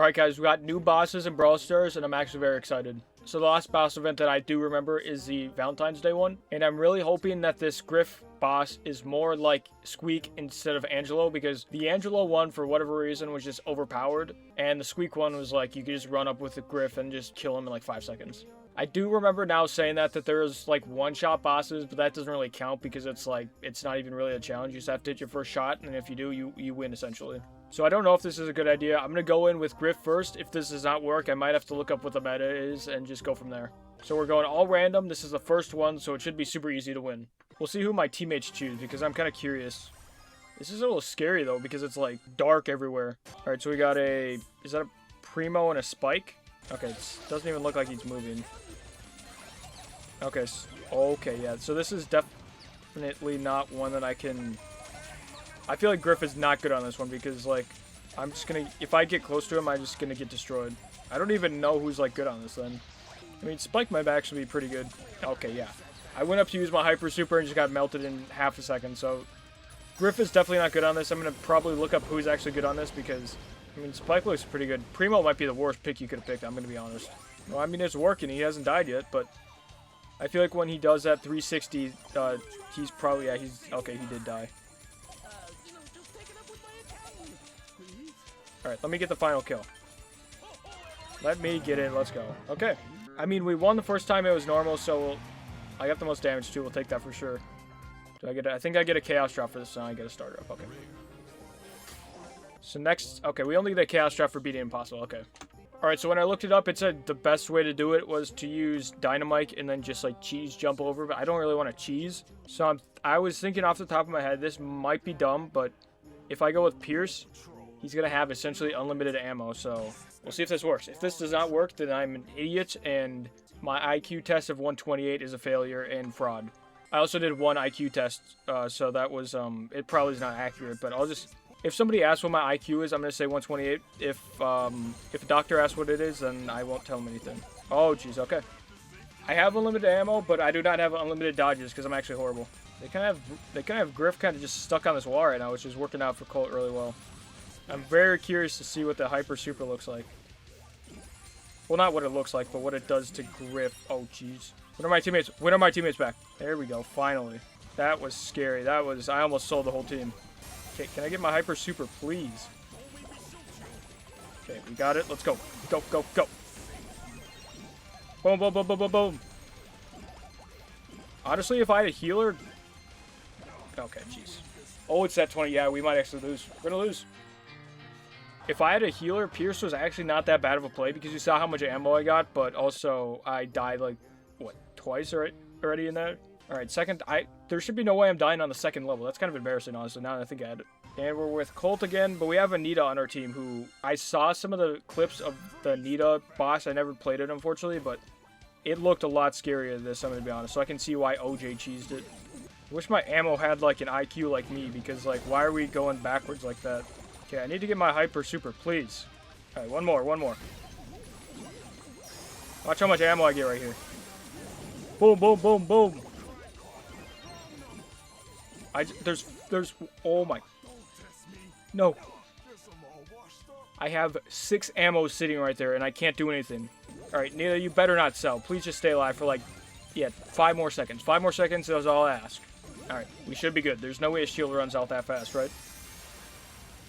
Alright guys, we got new bosses in Brawl Stars, and I'm actually very excited. So the last boss event that I do remember is the Valentine's Day one, and I'm really hoping that this Griff boss is more like Squeak instead of Angelo, because the Angelo one, for whatever reason, was just overpowered, and the Squeak one was like, you could just run up with the Griff and just kill him in like 5 seconds. I do remember now saying that there's like one-shot bosses, but that doesn't really count because it's like, it's not even really a challenge. You just have to hit your first shot, and if you do, you win essentially. So I don't know if this is a good idea. I'm going to go in with Griff first. If this does not work, I might have to look up what the meta is and just go from there. So we're going all random. This is the first one, so it should be super easy to win. We'll see who my teammates choose because I'm kind of curious. This is a little scary though because it's like dark everywhere. All right, so we got a... Is that a Primo and a Spike? Okay, it doesn't even look like he's moving. Okay, okay, yeah. So this is definitely not one that I can... I feel like Griff is not good on this one because, like, I'm just gonna... If I get close to him, I'm just gonna get destroyed. I don't even know who's, like, good on this then. I mean, Spike might actually be pretty good. Okay, yeah. I went up to use my Hyper Super and just got melted in half a second, so... Griff is definitely not good on this. I'm gonna probably look up who's actually good on this because... I mean, Spike looks pretty good. Primo might be the worst pick you could have picked, I'm gonna be honest. Well, I mean, it's working. He hasn't died yet, but... I feel like when he does that 360, he's probably... Yeah, he's... Okay, he did die. Alright, let me get the final kill. Let me get in. Let's go. Okay. I mean, we won the first time it was normal, so I got the most damage too. We'll take that for sure. Do I get I think I get a Chaos Drop for this, and I get a starter up. Okay. So next... Okay, we only get a Chaos Drop for beating Impossible. Okay. Alright, so when I looked it up, it said the best way to do it was to use Dynamite and then just, like, cheese jump over, but I don't really want to cheese. So I was thinking off the top of my head, this might be dumb, but if I go with Pierce... He's going to have essentially unlimited ammo, so we'll see if this works. If this does not work, then I'm an idiot, and my IQ test of 128 is a failure and fraud. I also did one IQ test, so that was, it probably is not accurate, but I'll just, if somebody asks what my IQ is, I'm going to say 128. If a doctor asks what it is, then I won't tell them anything. Oh, jeez, okay. I have unlimited ammo, but I do not have unlimited dodges, because I'm actually horrible. They kind of have Griff kind of just stuck on this wall right now, which is working out for Colt really well. I'm very curious to see what the Hyper Super looks like. Well, not what it looks like, but what it does to Griff. Oh, jeez. When are my teammates? When are my teammates back? There we go. Finally. That was scary. That was... I almost sold the whole team. Okay, can I get my Hyper Super, please? Okay, we got it. Let's go. Go, go, go. Boom, boom, boom, boom, boom, boom. Honestly, if I had a healer... Okay, jeez. Oh, it's that 20. Yeah, we might actually lose. We're gonna lose. If I had a healer, Pierce was actually not that bad of a play because you saw how much ammo I got, but also I died like, what, twice already in that? Alright, second, there should be no way I'm dying on the second level. That's kind of embarrassing, honestly, now that I think I had it. And we're with Colt again, but we have Anita on our team who, I saw some of the clips of the Anita boss. I never played it, unfortunately, but it looked a lot scarier than this, I'm going to be honest, so I can see why OJ cheesed it. I wish my ammo had like an IQ like me, because like, why are we going backwards like that? Okay, I need to get my Hyper Super, please. Alright, one more. Watch how much ammo I get right here. Boom, boom, boom, boom. There's, oh my. No. I have 6 ammo sitting right there, and I can't do anything. Alright, Nita, you better not sell. Please just stay alive for like, yeah, 5 more seconds. 5 more seconds, that's all I ask. Alright, we should be good. There's no way a shield runs out that fast, right?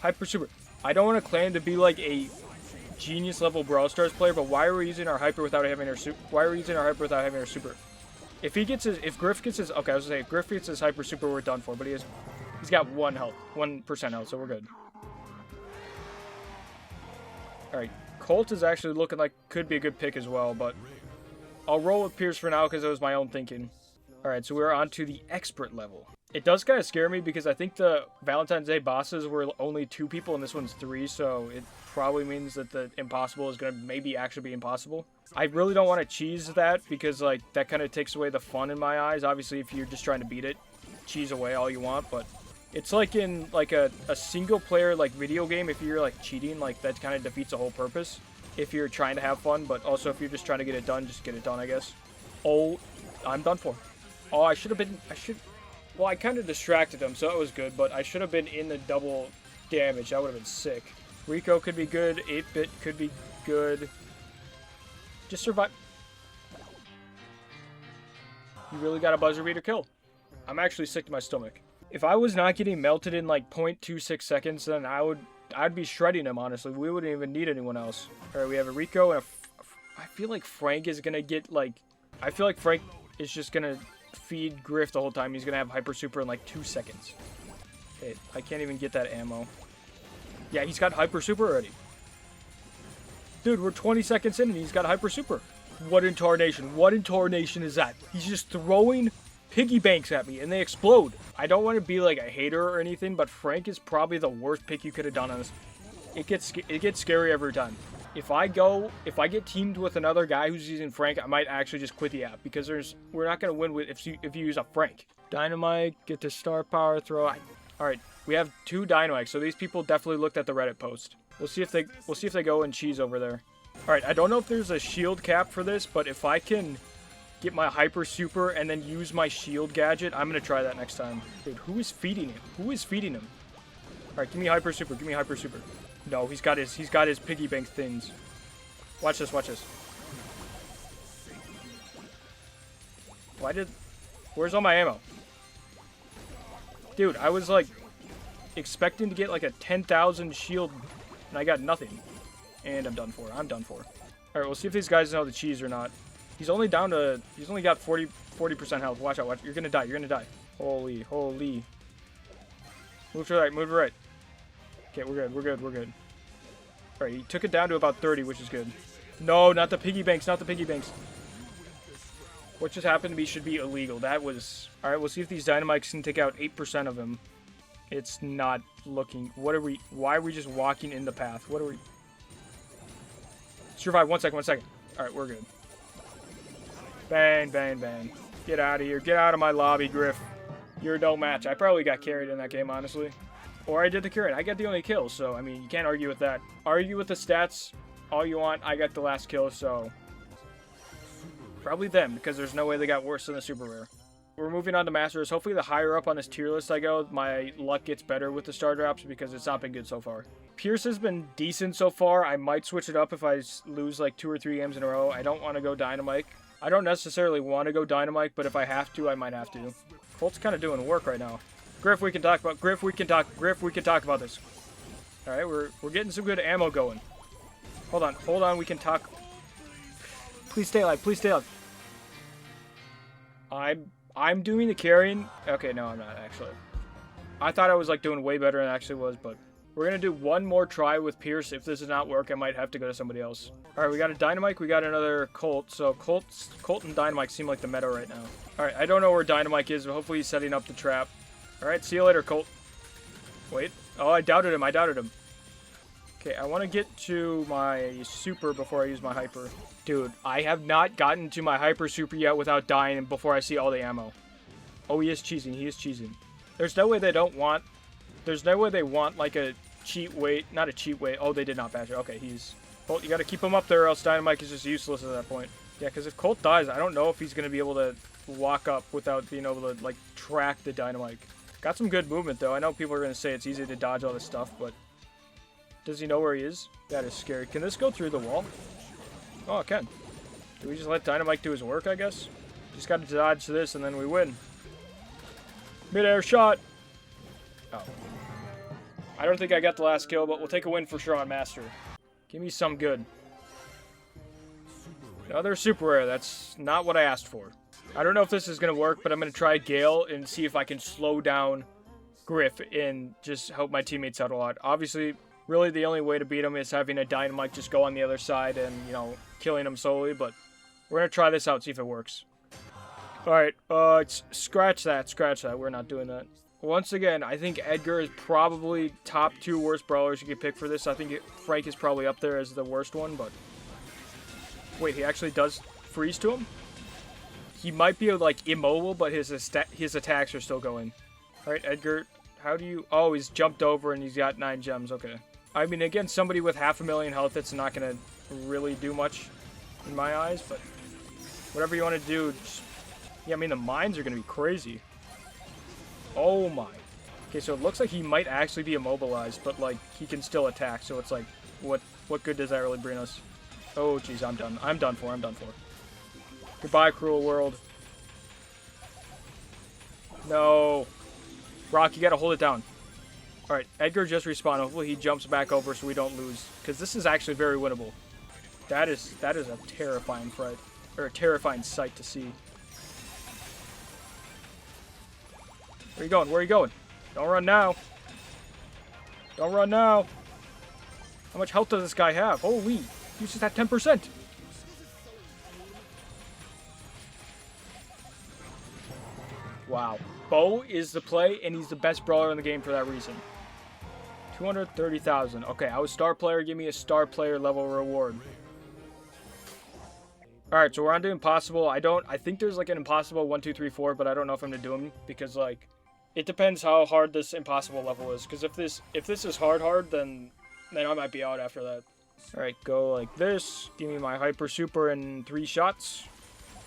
Hyper Super. I don't want to claim to be like a genius level Brawl Stars player, but why are we using our Hyper without having our Super? Why are we using our Hyper without having our Super? If Griff gets his, okay, I was gonna say, if Griff gets his Hyper Super, we're done for. But he's got 1% health, so we're good. All right, Colt is actually looking like could be a good pick as well, but I'll roll with Pierce for now because it was my own thinking. All right, so we're on to the expert level. It does kind of scare me because I think the Valentine's Day bosses were only 2 people and this one's 3, so it probably means that the impossible is going to maybe actually be impossible. I really don't want to cheese that because, like, that kind of takes away the fun in my eyes. Obviously, if you're just trying to beat it, cheese away all you want, but it's like in, like, a single-player, like, video game. If you're, like, cheating, like, that kind of defeats the whole purpose if you're trying to have fun, but also if you're just trying to get it done, just get it done, I guess. Oh, I'm done for. Oh, well, I kind of distracted him, so that was good, but I should have been in the double damage. That would have been sick. Rico could be good. 8-bit could be good. Just survive. You really got a buzzer beater kill. I'm actually sick to my stomach. If I was not getting melted in like 0.26 seconds, then I'd be shredding him, honestly. We wouldn't even need anyone else. Alright, we have a Rico and I feel like Frank is gonna get like... I feel like Frank is just gonna feed Griff the whole time. He's gonna have Hyper Super in like 2 seconds. Okay, I can't even get that ammo. Yeah, he's got Hyper Super already. Dude, we're 20 seconds in and he's got Hyper Super. What in tarnation? What in tarnation is that? He's just throwing piggy banks at me and they explode. I don't want to be like a hater or anything, but Frank is probably the worst pick you could have done on this. It gets scary every time. If I get teamed with another guy who's using Frank, I might actually just quit the app because we're not gonna win with if you use a Frank. Dynamite, get the star power throw. All right, we have 2 Dynamites, so these people definitely looked at the Reddit post. We'll see if they go and cheese over there. All right, I don't know if there's a shield cap for this, but if I can get my Hyper Super and then use my shield gadget, I'm gonna try that next time. Dude, who is feeding him? Who is feeding him? All right, give me Hyper Super. Give me Hyper Super. No, he's got his piggy bank things. Watch this, watch this. Where's all my ammo? Dude, I was like expecting to get like a 10,000 shield and I got nothing. And I'm done for. I'm done for. Alright, we'll see if these guys know the cheese or not. He's only got 40% health. Watch out, watch. You're gonna die, you're gonna die. Holy. Move to the right, move to the right. Okay, we're good. Alright, he took it down to about 30, which is good. No, not the piggy banks, not the piggy banks. What just happened to me should be illegal. That was... Alright, we'll see if these Dynamites can take out 8% of him. It's not looking... Why are we just walking in the path? What are we... Survive, 1 second. Alright, we're good. Bang. Get out of here. Get out of my lobby, Griff. You're no match. I probably got carried in that game, honestly. Or I did the carry. I got the only kill, so, I mean, you can't argue with that. Argue with the stats all you want. I got the last kill, so... Probably them, because there's no way they got worse than the super rare. We're moving on to Masters. Hopefully the higher up on this tier list I go, my luck gets better with the star drops, because it's not been good so far. Pierce has been decent so far. I might switch it up if I lose like 2 or 3 games in a row. I don't want to go Dynamite. I don't necessarily want to go Dynamite, but if I have to, I might have to. Colt's kind of doing work right now. Griff, we can talk about this. Alright, we're getting some good ammo going. Hold on, we can talk. Please stay alive. I'm doing the carrying. Okay, no, I'm not actually. I thought I was like doing way better than I actually was, but we're gonna do one more try with Pierce. If this does not work, I might have to go to somebody else. Alright, we got a Dynamite, we got another Colt. So Colt and Dynamite seem like the meta right now. Alright, I don't know where Dynamite is, but hopefully he's setting up the trap. Alright, see you later, Colt. Wait. Oh, I doubted him. Okay, I want to get to my super before I use my hyper. Dude, I have not gotten to my hyper super yet without dying before I see all the ammo. Oh, he is cheesing. There's no way they want like a cheat weight. Not a cheat weight. Oh, they did not bash it. Okay, Colt, you got to keep him up there or else Dynamite is just useless at that point. Yeah, because if Colt dies, I don't know if he's going to be able to walk up without being able to, like, track the Dynamite. Got some good movement, though. I know people are going to say it's easy to dodge all this stuff, but... Does he know where he is? That is scary. Can this go through the wall? Oh, it can. Do we just let Dynamite do his work, I guess? Just got to dodge this, and then we win. Mid-air shot! Oh. I don't think I got the last kill, but we'll take a win for sure on Master. Give me some good. Another super rare. That's not what I asked for. I don't know if this is going to work, but I'm going to try Gale and see if I can slow down Griff and just help my teammates out a lot. Obviously... Really, the only way to beat him is having a Dynamite just go on the other side and, you know, killing him solely, but we're going to try this out, see if it works. Alright, scratch that. We're not doing that. Once again, I think Edgar is probably top 2 worst brawlers you could pick for this. I think Frank is probably up there as the worst one, but... Wait, he actually does freeze to him? He might be, like, immobile, but his attacks are still going. Alright, Edgar, how do you... Oh, he's jumped over and he's got 9 gems, okay. I mean, against somebody with 500,000 health, it's not going to really do much in my eyes, but whatever you want to do, just... Yeah, I mean, the mines are going to be crazy. Oh my. Okay, so it looks like he might actually be immobilized, but, like, he can still attack. So it's like, what good does that really bring us? Oh, jeez, I'm done. I'm done for. I'm done for. Goodbye, cruel world. No. Brock, you gotta hold it down. Alright, Edgar just respawned. Hopefully he jumps back over so we don't lose. Because this is actually very winnable. That is a terrifying fright. Or a terrifying sight to see. Where are you going? Where are you going? Don't run now. Don't run now. How much health does this guy have? Holy. He's just at 10%. Wow. Bo is the play, and he's the best brawler in the game for that reason. 230,000. Okay, I was star player. Give me a star player level reward. Alright, so we're on to impossible. I think there's like an impossible 1, 2, 3, 4, but I don't know if I'm gonna do them because like it depends how hard this impossible level is. Because if this is hard, then I might be out after that. Alright, go like this. Give me my hyper super in 3 shots.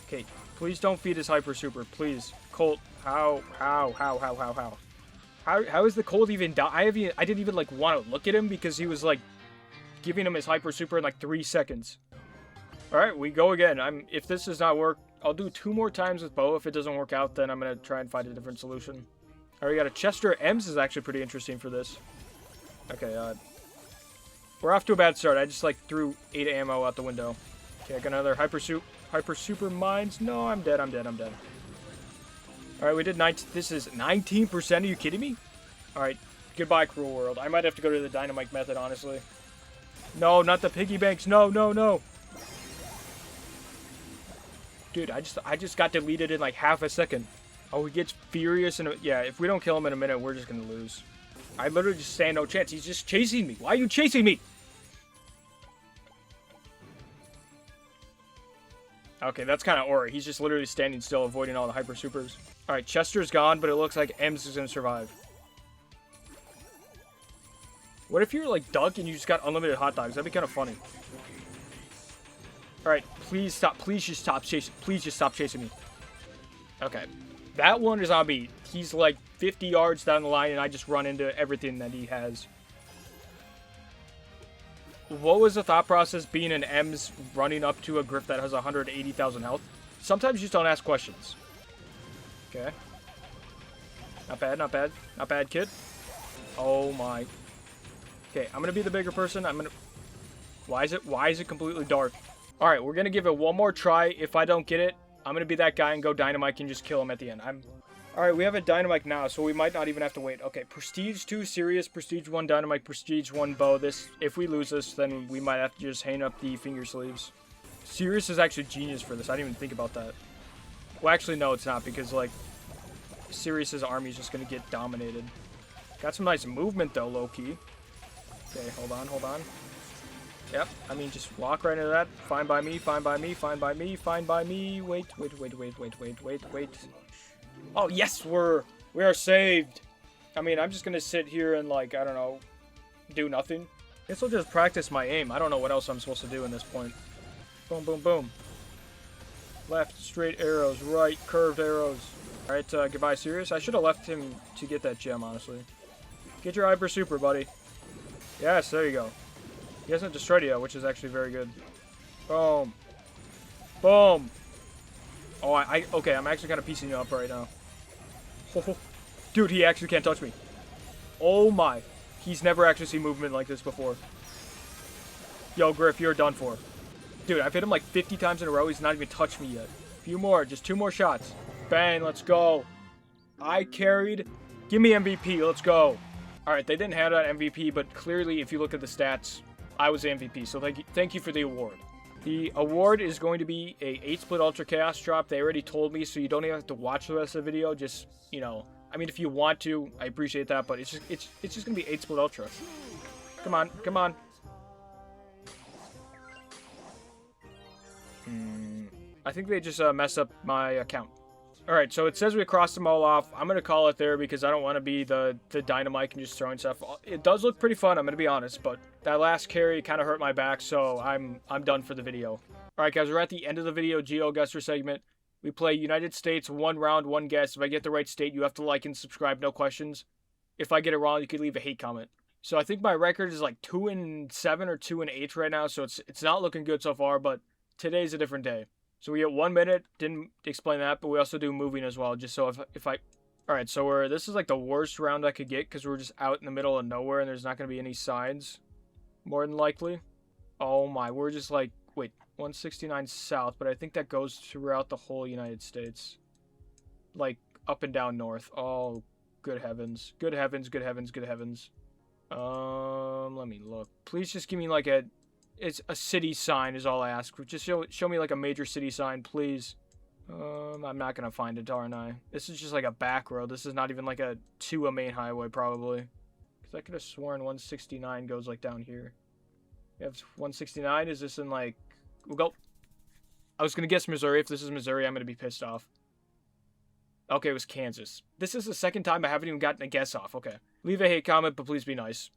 Okay, please don't feed his hyper super, please. Colt, how is the Colt even down? I didn't even like want to look at him because he was like giving him his hyper super in like 3 seconds. Alright, we go again. If this does not work, I'll do 2 more times with Bo. If it doesn't work out, then I'm going to try and find a different solution. Alright, we got a Chester. Ems is actually pretty interesting for this. Okay, we're off to a bad start. I just like threw 8 ammo out the window. Okay, I got another hyper super mines. No, I'm dead. Alright, we did 19. This is 19%. Are you kidding me? Alright, goodbye, cruel world. I might have to go to the dynamite method, honestly. No, not the piggy banks. No. Dude, I just got deleted in like half a second. Oh, he gets furious and yeah, if we don't kill him in a minute, we're just gonna lose. I literally just stand no chance. He's just chasing me. Why are you chasing me? Okay, that's kind of aura. He's just literally standing still, avoiding all the hyper supers. Alright, Chester's gone, but it looks like Ems is gonna survive. What if you're like Doug and you just got unlimited hot dogs? That'd be kind of funny. Alright, please stop. Please just stop chasing. Please just stop chasing me. Okay. That one is on me. He's like 50 yards down the line and I just run into everything that he has. What was the thought process being an Ems running up to a Griff that has 180,000 health? Sometimes you just don't ask questions. Okay. Not bad, kid. Oh my. Okay, I'm gonna be the bigger person. Why is it completely dark? Alright, we're gonna give it one more try. If I don't get it, I'm gonna be that guy and go dynamite and just kill him at the end. Alright, we have a dynamite now, so we might not even have to wait. Okay, Prestige 2, Sirius, Prestige 1, Dynamite, Prestige 1, Bow. If we lose this, then we might have to just hang up the finger sleeves. Sirius is actually genius for this. I didn't even think about that. Well, actually, no, it's not, because, like, Sirius's army is just gonna get dominated. Got some nice movement, though, low-key. Okay, hold on. Yep, I mean, just walk right into that. Fine by me. Wait. Oh, yes, we are saved. I mean, I'm just gonna sit here and, like, I don't know, do nothing. Guess I'll just practice my aim. I don't know what else I'm supposed to do in this point. Boom, boom, boom. Left, straight arrows. Right, curved arrows. Alright, goodbye, Sirius. I should have left him to get that gem, honestly. Get your hyper super, buddy. Yes, there you go. He hasn't destroyed it yet, which is actually very good. Boom. Boom. Oh, okay, I'm actually kind of piecing you up right now. Dude, he actually can't touch me. Oh my. He's never actually seen movement like this before. Yo, Griff, you're done for. Dude, I've hit him like 50 times in a row. He's not even touched me yet. Few more, just 2 more shots. Bang, let's go. I carried. Give me MVP, let's go. Alright, they didn't have that MVP, but clearly, if you look at the stats, I was the MVP, so thank you for the award. The award is going to be a 8-split Ultra Chaos drop. They already told me, so you don't even have to watch the rest of the video. Just, you know, I mean, if you want to, I appreciate that, but it's just going to be 8-split Ultra. Come on. I think they just messed up my account. Alright, so it says we crossed them all off. I'm going to call it there because I don't want to be the dynamite and just throwing stuff. It does look pretty fun, I'm going to be honest, but that last carry kind of hurt my back, so I'm done for the video. Alright guys, we're at the end of the video, GeoGuessr segment. We play United States, 1 round, 1 guess. If I get the right state, you have to like and subscribe, no questions. If I get it wrong, you could leave a hate comment. So I think my record is like 2-7 or 2-8 right now. So it's not looking good so far, but today's a different day. So we get 1 minute. Didn't explain that, but we also do moving as well. Just so if I, all right. So this is like the worst round I could get because we're just out in the middle of nowhere and there's not gonna be any signs, more than likely. Oh my, we're just like wait 169 south, but I think that goes throughout the whole United States, like up and down north. Oh, good heavens, good heavens, good heavens, good heavens. Let me look. Please just give me like it's a city sign is all I ask. Just show me like a major city sign, please. I'm not gonna find it, aren't I? This is just like a back road. This is not even like to a main highway, probably. Because I could have sworn 169 goes like down here. We have 169. Is this in like... We'll go... I was gonna guess Missouri. If this is Missouri, I'm gonna be pissed off. Okay, it was Kansas. This is the second time I haven't even gotten a guess off. Okay. Leave a hate comment, but please be nice.